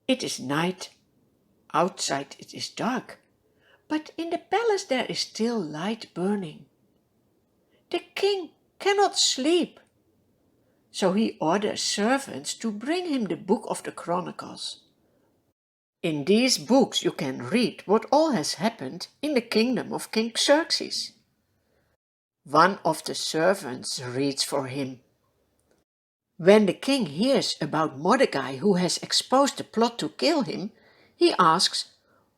It is night. Outside it is dark, but in the palace there is still light burning. The king cannot sleep, so he orders servants to bring him the book of the Chronicles. In these books you can read what all has happened in the kingdom of King Xerxes. One of the servants reads for him. When the king hears about Mordecai who has exposed the plot to kill him, he asks,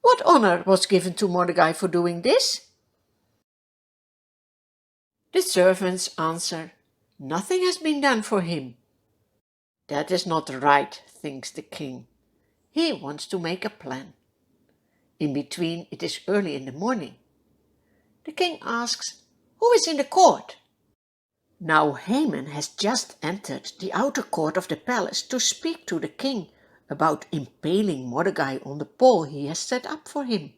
"What honor was given to Mordecai for doing this?" The servants answer, "Nothing has been done for him." That is not right, thinks the king. He wants to make a plan. In between it is early in the morning. The king asks, "Who is in the court?" Now Haman has just entered the outer court of the palace to speak to the king about impaling Mordecai on the pole he has set up for him.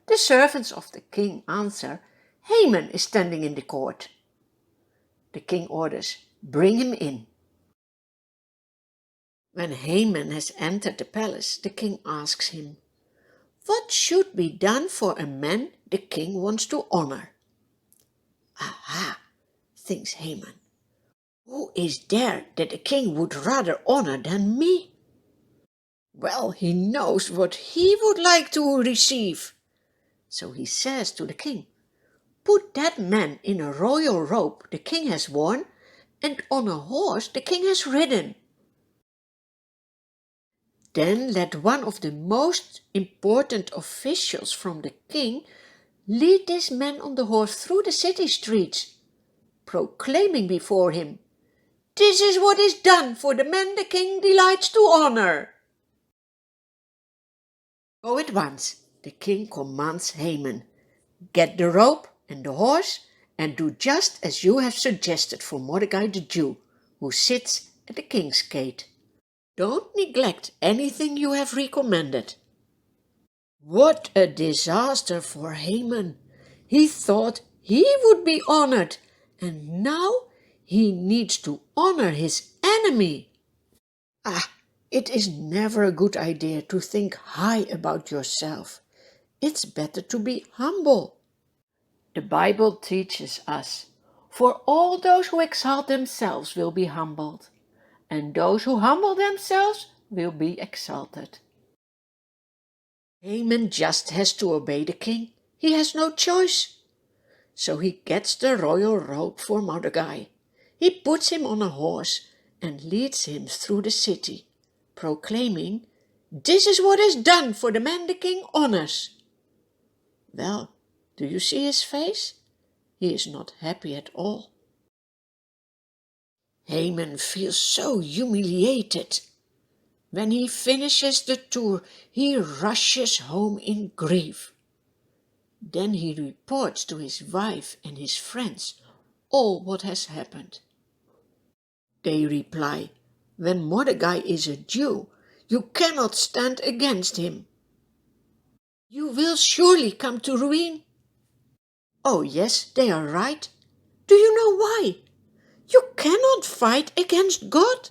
The servants of the king answer, "Haman is standing in the court." The king orders, "Bring him in." When Haman has entered the palace, the king asks him, "What should be done for a man the king wants to honor?" Aha, thinks Haman. Who is there that the king would rather honor than me? Well, he knows what he would like to receive. So he says to the king, "Put that man in a royal robe the king has worn and on a horse the king has ridden. Then let one of the most important officials from the king lead this man on the horse through the city streets, proclaiming before him, 'This is what is done for the man the king delights to honor.'" Go at once, the king commands Haman. "Get the robe and the horse and do just as you have suggested for Mordecai the Jew, who sits at the king's gate. Don't neglect anything you have recommended." What a disaster for Haman! He thought he would be honored, and now he needs to honor his enemy. It is never a good idea to think high about yourself. It's better to be humble. The Bible teaches us, "For all those who exalt themselves will be humbled, and those who humble themselves will be exalted." Haman just has to obey the king. He has no choice. So he gets the royal robe for Mordecai. He puts him on a horse and leads him through the city, proclaiming, "This is what is done for the man the king honors." Well, do you see his face? He is not happy at all. Haman feels so humiliated. When he finishes the tour, he rushes home in grief. Then he reports to his wife and his friends all what has happened. They reply, "When Mordecai is a Jew, you cannot stand against him. You will surely come to ruin." Oh yes, they are right. Do you know why? You cannot fight against God.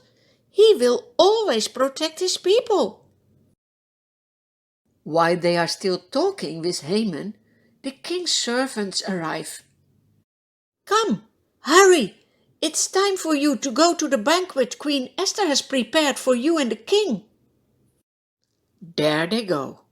He will always protect his people. While they are still talking with Haman, the king's servants arrive. "Come, hurry! It's time for you to go to the banquet Queen Esther has prepared for you and the king." There they go.